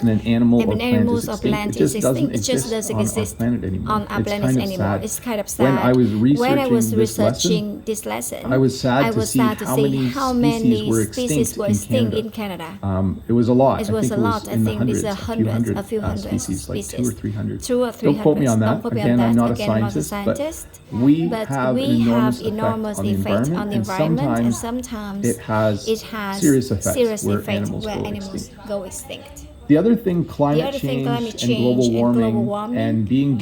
and an animal or and plant animals is or extinct. plant It just is doesn't extinct. It just exist doesn't on our exist planet anymore. on our It's planet kind of anymore. sad. It's kind of sad. When I was When I was researching this lesson, I was sad to see how many many species were extinct in Canada. It was a lot. It was a lot. I think it's a few hundred species, like species. 200 or 300. Don't quote me on that. Again, I'm not a scientist, but we have an enormous effect on the environment, and sometimes it has serious effects where animals go extinct. The other thing, climate change and global warming and being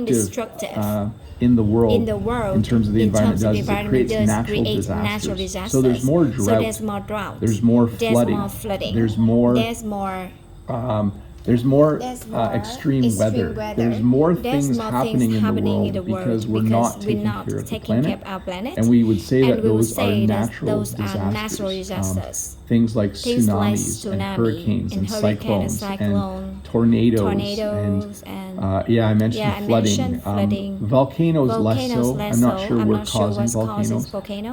destructive in the world in terms of the environment does is it creates natural disasters. So there's more drought, there's more flooding, there's more extreme weather. There's more things happening in the world because we're not taking care of the planet. And we would say that those are natural disasters. Things like tsunamis and hurricanes and cyclones and tornadoes and I mentioned flooding. Volcanoes less so. I'm not sure we're causing volcanoes,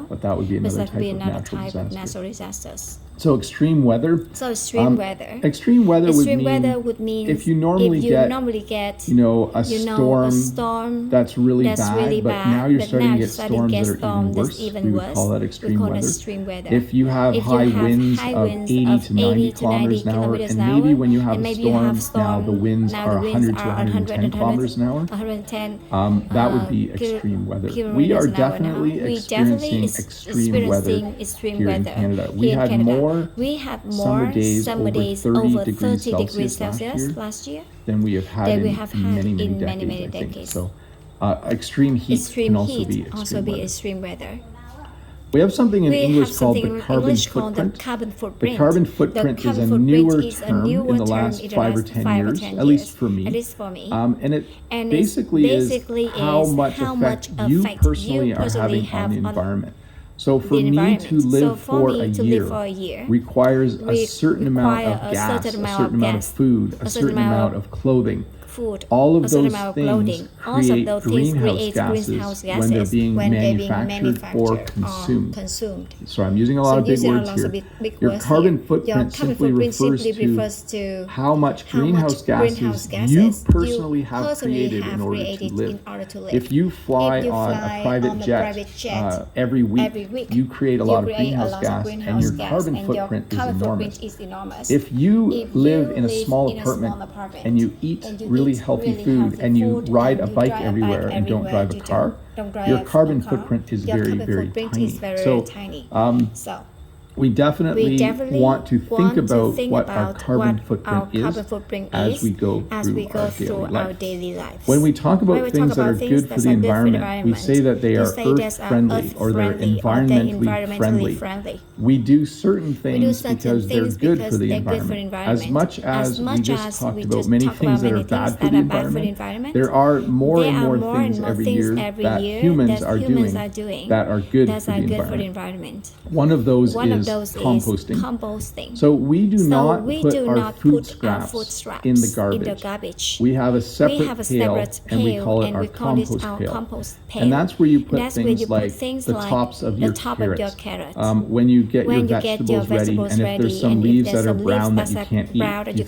but that would be another type of natural disaster. So extreme weather. Extreme weather would mean if you normally get a storm that's really bad, but now you're starting to get storms that are even worse. We would call that extreme weather. If you have high winds of 80 to 90 kilometers an hour, and maybe when you have a storm, now the winds are 100 to 110 kilometers an hour, that would be extreme weather. We are definitely experiencing extreme weather here in Canada. We had more summer days over 30 degrees Celsius last year than we have had in many decades. So extreme heat can also be extreme weather. We have something in English called the carbon footprint. The carbon footprint is a newer term in the last 5 or 10 years, at least for me. And it basically is how much effect you personally are having on the environment. So for me to live for a year requires a certain amount of gas, a certain amount of food, a certain amount of clothing. All of those things create greenhouse gases when they're being manufactured or consumed. So I'm using a lot of big words here. Your carbon footprint simply refers to how much greenhouse gases you personally have created in order to live. If you fly on a private jet every week, you create a lot of greenhouse gas, and your carbon footprint is enormous. If you live in a small apartment and you eat really healthy food and you ride a bike everywhere and don't drive a car, your carbon footprint is very, very tiny. So we definitely want to think about what our carbon footprint is as we go through our daily life. When we talk about things that are good for the environment, we say that they are earth-friendly or they're environmentally friendly. We do certain things because they're good for the environment. As much as we just talked about many things that are bad for the environment, there are more and more things every year that humans are doing that are good for the environment. One of those is composting. So we do not put our food scraps in the garbage. We have a separate pail, and we call it our compost pail. And that's where you put things like the tops of your carrots. When you get your vegetables ready, and if there's some leaves that are brown that you can't eat, you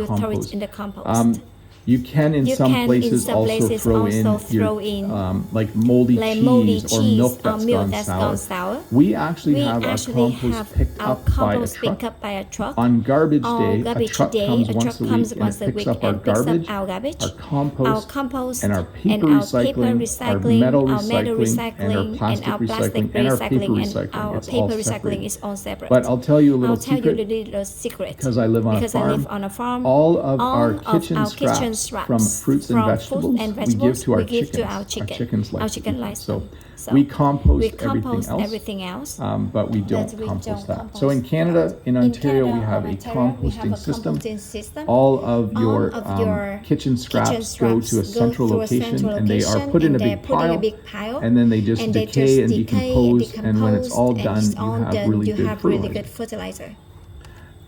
throw it in the compost. You can in some places also throw in like moldy cheese or milk that's gone sour. We actually have our compost picked up by a truck. On garbage day, a truck comes once a week and picks up our garbage, our compost, and our paper recycling, our metal recycling, and our plastic recycling, and our paper recycling. It's all separate. But I'll tell you a little secret, because I live on a farm. All of our kitchen scraps from fruits and vegetables we give to our chickens. Our chicken livestock. So we compost everything else, but we don't compost that. So in Canada, in Ontario, we have a composting system. All of your kitchen scraps go to a central location, and they are put in a big pile, and then they just decay and decompose, and when it's all done, you have really good fertilizer.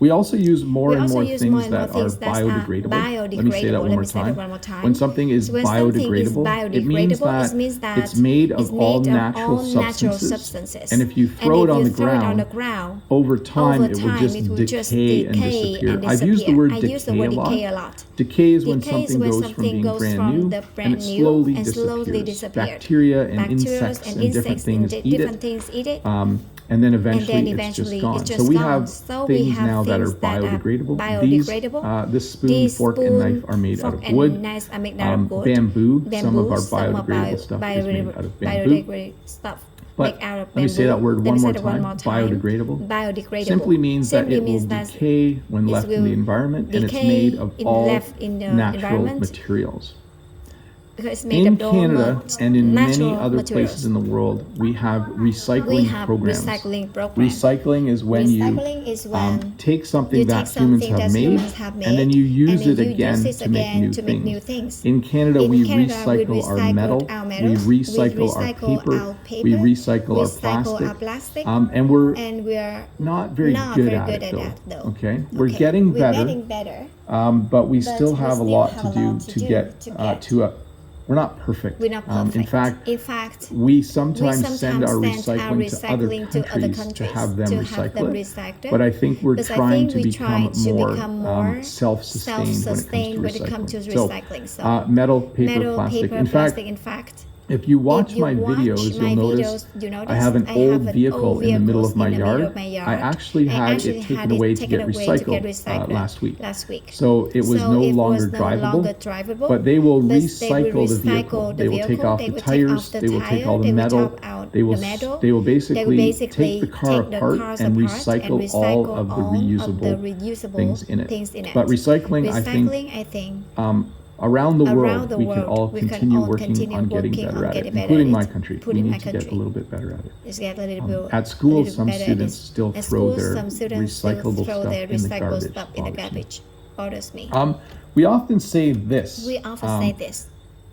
We also use more We and also more use more things and more that are things that are biodegradable. Let me say that biodegradable. one Let more me say that time. one more time. When something is So when something is biodegradable, it means biodegradable, that it's made of all natural substances. And if you throw it on the ground, over time it will just decay and disappear. I've used the word decay a lot. Decay is when something goes from being brand new and it slowly disappears. Bacteria and insects and different things eat it. And then eventually it's just gone. So we have things now that are biodegradable. This spoon, fork, and knife are made out of wood. Bamboo, some of our biodegradable stuff is made out of bamboo. But let me say that word one more time. Biodegradable simply means that it will decay when left in the environment, and it's made of all natural materials. In Canada and in many other places in the world, we have recycling programs. Recycling is when you take something that humans have made and then you use it again to make new things. In Canada, we recycle our metal, we recycle our paper, we recycle our plastic, and we're not very good at it though. Okay, we're getting better, but we still have a lot to do to get to a. We're not perfect. In fact, we sometimes send our recycling to other countries to have them recycle it. But I think we're trying to become more self-sustained when it comes to recycling. So, metal, paper, plastic. In fact, if you watch my videos, you'll notice I have an old vehicle in the middle of my yard. I actually had it taken away to get recycled last week. So it was no longer drivable, but they will recycle the vehicle. They will take off the tires, they will take all the metal, they will basically take the car apart and recycle all of the reusable things in it. But recycling, I think, around the world, we can all continue working on getting better at it, including my country. We need to get a little bit better at it. At school, some students still throw their recyclable stuff in the garbage. Bothers me. We often say this.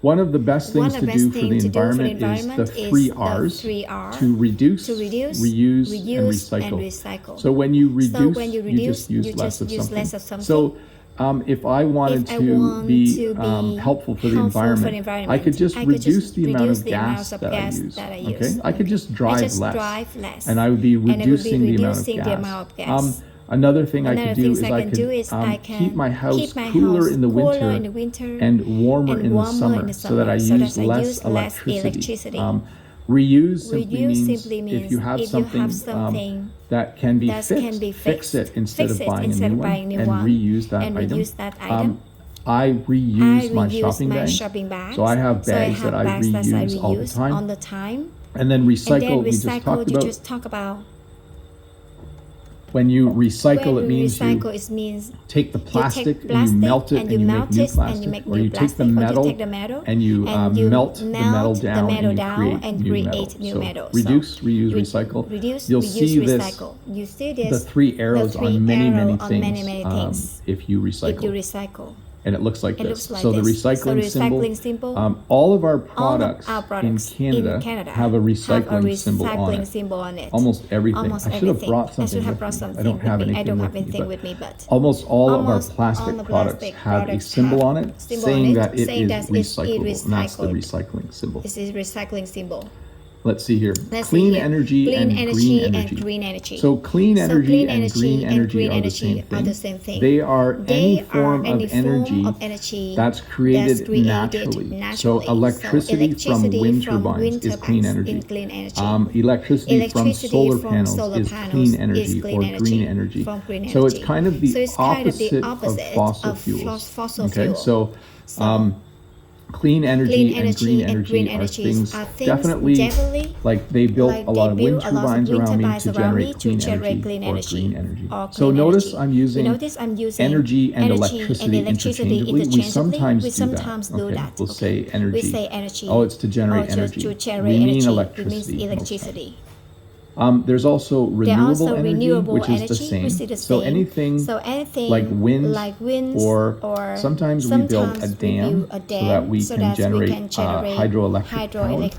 One of the best things to do for the environment is the three R's, to reduce, reuse, and recycle. So when you reduce, you just use less of something. So if I wanted to be helpful for the environment, I could just reduce the amount of gas that I use. Okay, I could just drive less, and I would be reducing the amount of gas. Another thing I could do is I could keep my house cooler in the winter and warmer in the summer, so that I use less electricity. Reuse simply means if you have something that can be fixed, fix it instead of buying a new one, and reuse that item. I reuse my shopping bag, so I have bags that I reuse all the time. And then recycle, we just talked about. When you recycle, it means you take the plastic and you melt it and you make new plastic. Or you take the metal and you melt the metal down and you create new metal. So reduce, reuse, recycle. You'll see this, the three arrows on many things if you recycle. And it looks like this. So the recycling symbol, all of our products in Canada have a recycling symbol on it. Almost everything. I should have brought something with me. I don't have anything with me, but almost all of our plastic products have a symbol on it saying that it is recyclable, and that's the recycling symbol. This is recycling symbol. Let's see here. Clean energy and green energy. So clean energy and green energy are the same thing. They are any form of energy that's created naturally. So electricity from wind turbines is clean energy. Electricity from solar panels is clean energy or green energy. So it's kind of the opposite of fossil fuels. Okay, so clean energy and green energy are things definitely, like they built a lot of wind turbines around me to generate clean energy or green energy. So notice I'm using energy and electricity interchangeably. We sometimes do that. We'll say energy. Oh, it's to generate energy. We mean electricity. There's also renewable energy, which is the same. So anything like wind, or sometimes we build a dam so that we can generate hydroelectric power.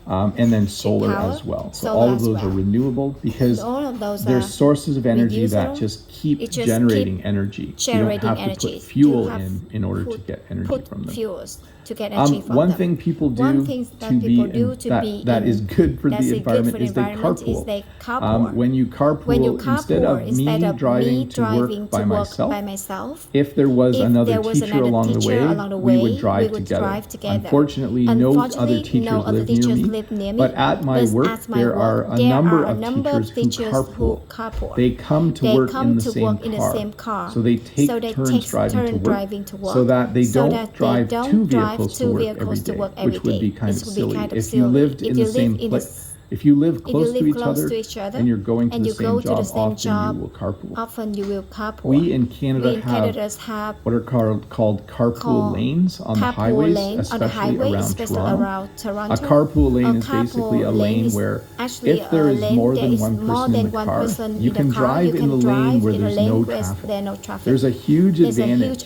and then solar power, as well. So solar all of as those well. are renewable because All of those they're are sources of energy that reusable. just keep It just generating keep energy. You don't generating have to energy. put fuel You have in order to put- get energy put from them. fuels to get energy from One them. thing people do One thing that to people be, do in, to that, be that in- is good for that's the good for environment the is they environment carpool. is they carpool. When you carpool, instead of me driving to work by myself, if there was another teacher along the way, we would drive together. Unfortunately, no other teachers live near me, but at my work, there are a number of teachers who carpool. They come to work in the same car, so they take turns driving to work, so that they don't drive two vehicles to work every day, which would be kind of silly. If you lived in the same place, if you live close to each other and you're going to the same job, often you will carpool. We in Canada have what are called carpool lanes on the highways, especially around Toronto. A carpool lane is basically a lane where if there is more than one person in the car, you can drive in the lane where there's no traffic. There's a huge advantage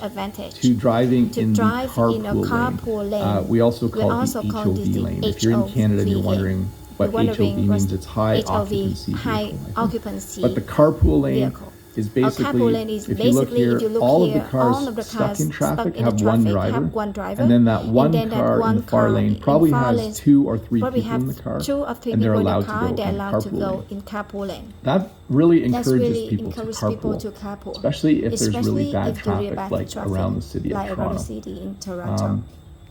to driving in the carpool lane. We also call it the HOV lane. If you're in Canada and you're wondering what HOV means, it's high occupancy vehicle. But the carpool lane is basically, if you look here, all of the cars stuck in traffic have one driver, and then that one car in the far lane probably has 2 or 3 people in the car, and they're allowed to go in carpool lane. That really encourages people to carpool, especially if there's really bad traffic like around the city of Toronto.